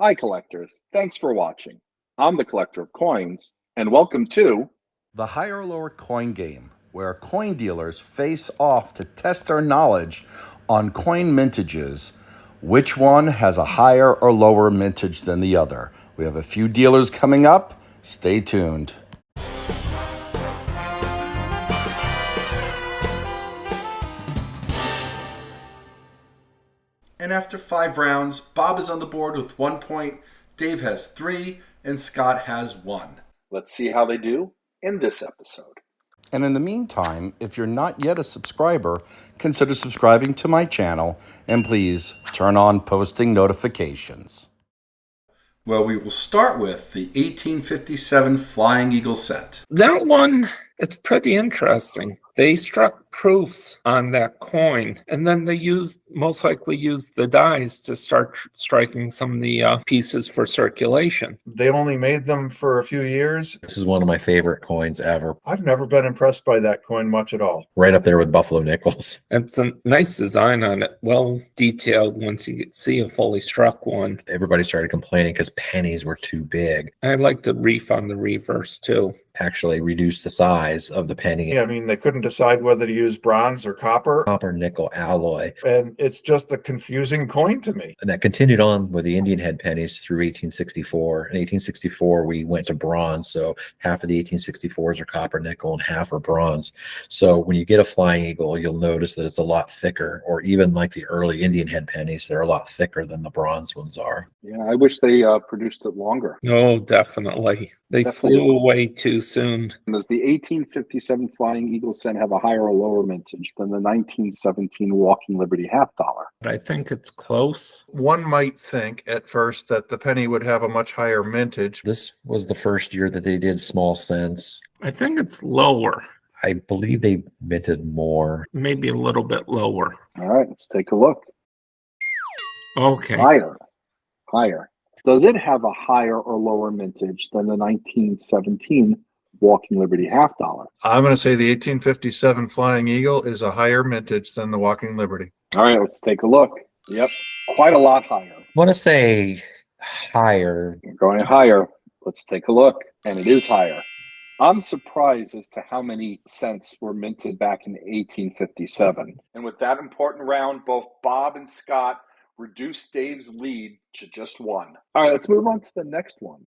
Hi, collectors. Thanks for watching. I'm the collector of coins, and welcome to The higher or lower coin game, where coin dealers face off to test their knowledge on coin mintages. Which one has a higher or lower mintage than the other? We have a few dealers coming up. Stay tuned. And after 5 rounds, Bob is on the board with 1 point, Dave has 3, and Scott has 1. Let's see how they do in this episode. And in the meantime, if you're not yet a subscriber, consider subscribing to my channel, and please turn on posting notifications. Well, we will start with the 1857 Flying Eagle set. That one, it's pretty interesting. They struck proofs on that coin, and then they most likely used the dies to start striking some of the pieces for circulation. They only made them for a few years. This is one of my favorite coins ever. I've never been impressed by that coin much at all. Right up there with Buffalo nickels. It's a nice design on it, well detailed once you see a fully struck one. Everybody started complaining because pennies were too big. I like the reef on the reverse too. Actually reduced the size of the penny. Yeah, I mean, they couldn't decide whether to use bronze or copper. Copper nickel alloy. And it's just a confusing coin to me. And that continued on with the Indian head pennies through 1864. In 1864, we went to bronze. So half of the 1864s are copper nickel and half are bronze. So when you get a Flying Eagle, you'll notice that it's a lot thicker, or even like the early Indian head pennies, they're a lot thicker than the bronze ones are. Yeah, I wish they produced it longer. Oh, definitely. They flew away too soon. Does the 1857 Flying Eagle set have a higher or lower mintage than the 1917 Walking Liberty half dollar? I think it's close. One might think at first that the penny would have a much higher mintage. This was the first year that they did small cents. I think it's lower. I believe they minted more. Maybe a little bit lower. All right, let's take a look. Okay. Higher. Does it have a higher or lower mintage than the 1917 Walking Liberty half dollar? I'm going to say the 1857 Flying Eagle is a higher mintage than the Walking Liberty. All right, let's take a look. Yep, quite a lot higher. I want to say higher. We're going higher. Let's take a look. And it is higher. I'm surprised as to how many cents were minted back in 1857. And with that important round, both Bob and Scott reduced Dave's lead to just 1. All right, let's move on to the next one.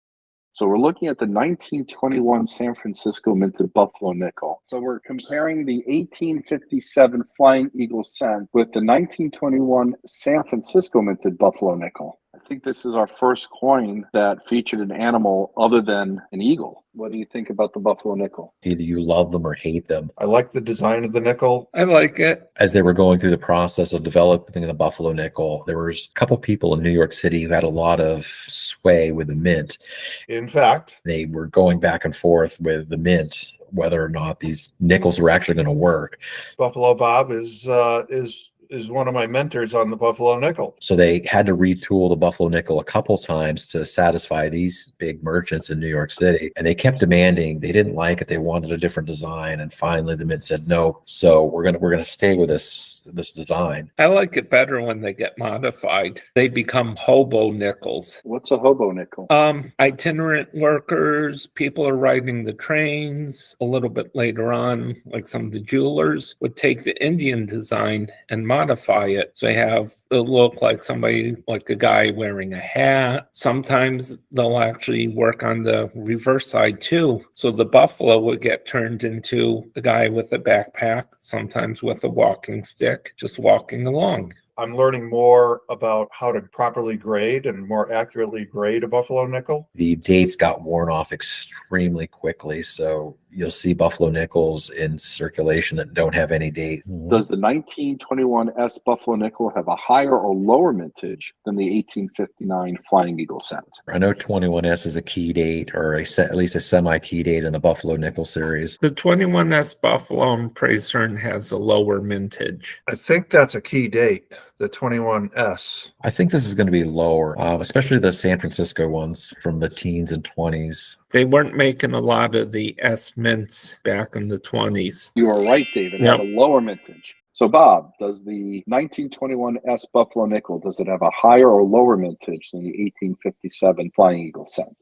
So we're looking at the 1921 San Francisco minted Buffalo nickel. So we're comparing the 1857 Flying Eagle cent with the 1921 San Francisco minted Buffalo nickel. I think this is our first coin that featured an animal other than an eagle. What do you think about the Buffalo nickel? Either you love them or hate them. I like the design of the nickel. I like it. As they were going through the process of developing the Buffalo nickel, there was a couple people in New York City who had a lot of sway with the mint. In fact, They were going back and forth with the mint, whether or not these nickels were actually going to work. Buffalo Bob is one of my mentors on the Buffalo nickel. So they had to retool the Buffalo nickel a couple times to satisfy these big merchants in New York City. And they kept demanding, they didn't like it, they wanted a different design. And finally the mint said no. So we're gonna stay with this design. I like it better when they get modified. They become hobo nickels. What's a hobo nickel? Itinerant workers, people are riding the trains. A little bit later on, like some of the jewelers would take the Indian design and modify it. So it look like somebody, like a guy wearing a hat. Sometimes they'll actually work on the reverse side too. So the buffalo would get turned into a guy with a backpack, sometimes with a walking stick, just walking along. I'm learning more about how to properly grade and more accurately grade a Buffalo nickel. The dates got worn off extremely quickly. So you'll see Buffalo nickels in circulation that don't have any date. Does the 1921 S Buffalo nickel have a higher or lower mintage than the 1859 Flying Eagle cent? I know 21S is a key date, or at least a semi-key date in the Buffalo nickel series. The 21S Buffalo and Prazern has a lower mintage. I think that's a key date, the 21S. I think this is going to be lower, especially the San Francisco ones from the teens and 20s. They weren't making a lot of the S mints back in the 20s. You are right, David. Yep. Had a lower mintage. So, Bob, does the 1921 S Buffalo nickel, does it have a higher or lower mintage than the 1857 Flying Eagle cent?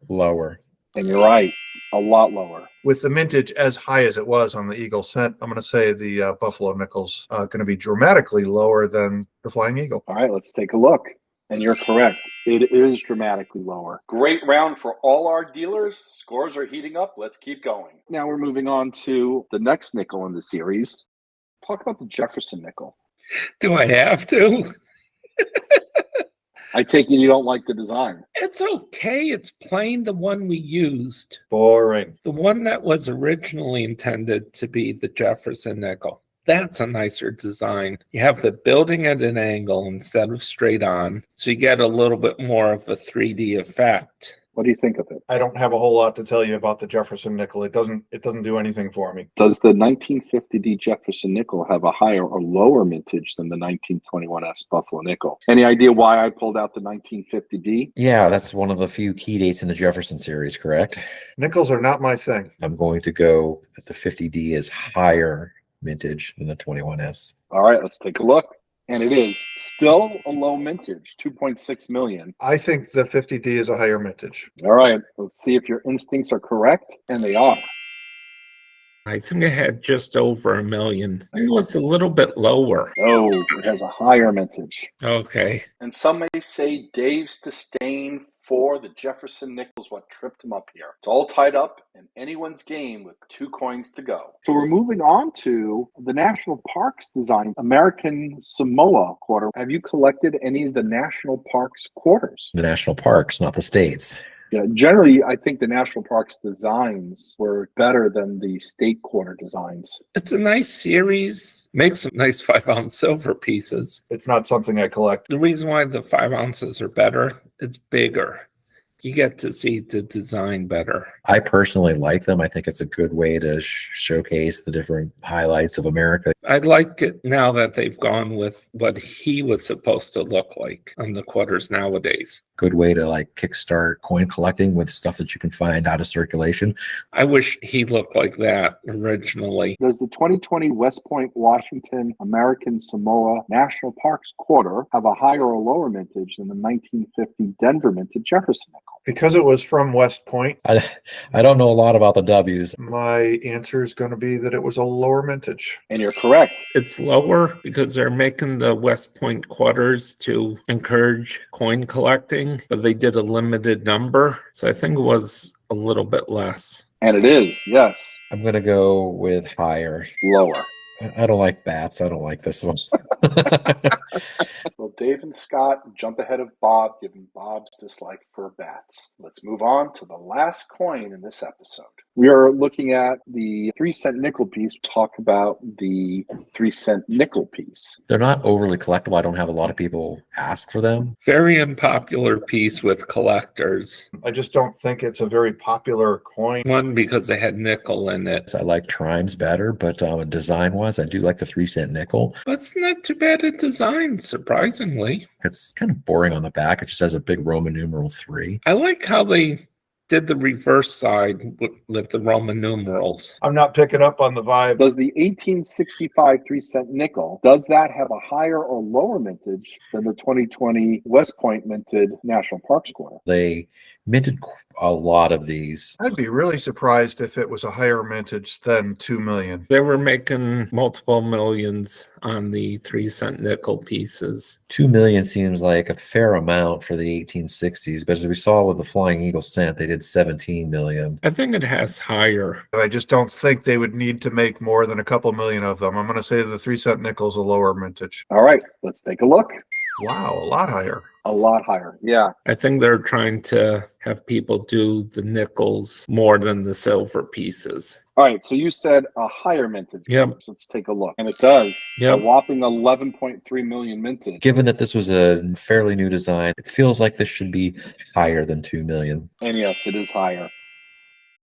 Lower. And you're right, a lot lower. With the mintage as high as it was on the Eagle cent, I'm going to say the Buffalo nickel's going to be dramatically lower than the Flying Eagle. All right, let's take a look. And you're correct. It is dramatically lower. Great round for all our dealers. Scores are heating up. Let's keep going. Now we're moving on to the next nickel in the series. Talk about the Jefferson nickel. Do I have to? I take it you don't like the design. It's okay. It's plain the one we used. Boring. The one that was originally intended to be the Jefferson nickel. That's a nicer design. You have the building at an angle instead of straight on, so you get a little bit more of a 3D effect. What do you think of it? I don't have a whole lot to tell you about the Jefferson nickel. It doesn't do anything for me. Does the 1950D Jefferson nickel have a higher or lower mintage than the 1921S Buffalo nickel? Any idea why I pulled out the 1950D? Yeah, that's one of the few key dates in the Jefferson series, correct? Nickels are not my thing. I'm going to go that the 50D is higher mintage than the 21S. All right, let's take a look. And it is still a low mintage, 2.6 million. I think the 50D is a higher mintage. All right, let's see if your instincts are correct, and they are. I think I had just over 1 million. It was a little bit lower. Oh, it has a higher mintage. Okay. And some may say Dave's disdain for the Jefferson nickel's what tripped him up here. It's all tied up in anyone's game with 2 coins to go. So we're moving on to the National Parks design American Samoa quarter. Have you collected any of the National Parks quarters? The national parks, not the states. Yeah, generally, I think the National Parks designs were better than the state quarter designs. It's a nice series. Makes some nice 5-ounce silver pieces. It's not something I collect. The reason why the 5 ounces are better, it's bigger. You get to see the design better. I personally like them. I think it's a good way to showcase the different highlights of America. I like it now that they've gone with what he was supposed to look like on the quarters nowadays. Good way to like kickstart coin collecting with stuff that you can find out of circulation. I wish he looked like that originally. Does the 2020 West Point, Washington, American Samoa National Parks quarter have a higher or lower mintage than the 1950 Denver minted Jefferson nickel? Because it was from West Point, I don't know a lot about the W's. my answer is going to be that it was a lower mintage. And you're correct. It's lower because they're making the West Point quarters to encourage coin collecting, but they did a limited number. So I think it was a little bit less. And it is, yes, I'm going to go with higher. lower. I don't like bats. I don't like this one. Well, Dave and Scott jump ahead of Bob, given Bob's dislike for bats. Let's move on to the last coin in this episode. We are looking at the 3-cent nickel piece. Talk about the 3-cent nickel piece. They're not overly collectible. I don't have a lot of people ask for them. Very unpopular piece with collectors. I just don't think it's a very popular coin. One, because they had nickel in it. I like Trimes better, but design-wise, I do like the 3-cent nickel. But it's not too bad a design, surprisingly. It's kind of boring on the back. It just has a big Roman numeral 3. I like how they did the reverse side with the Roman numerals. I'm not picking up on the vibe. Does the 1865 3-cent nickel, does that have a higher or lower mintage than the 2020 West Point minted National Parks quarter? They minted a lot of these. I'd be really surprised if it was a higher mintage than 2 million. They were making multiple millions on the 3-cent nickel pieces. 2 million seems like a fair amount for the 1860s, but as we saw with the Flying Eagle cent, they did 17 million. I think it has higher. I just don't think they would need to make more than a couple million of them. I'm going to say the 3-cent nickel's a lower mintage. All right, let's take a look. Wow, a lot higher. A lot higher, yeah. I think they're trying to have people do the nickels more than the silver pieces. All right, so you said a higher mintage. Yep. So let's take a look. And it does. Yep. A whopping 11.3 million mintage. Given that this was a fairly new design, it feels like this should be higher than 2 million. And yes, it is higher.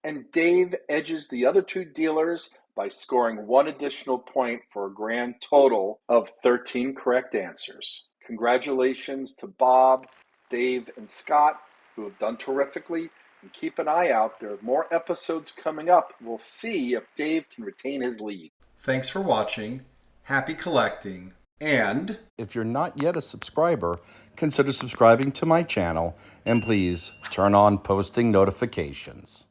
And Dave edges the other 2 dealers by scoring 1 additional point for a grand total of 13 correct answers. Congratulations to Bob, Dave, and Scott, who have done terrifically. And keep an eye out. There are more episodes coming up. We'll see if Dave can retain his lead. Thanks for watching. happy collecting, and if you're not yet a subscriber, consider subscribing to my channel, and please turn on posting notifications.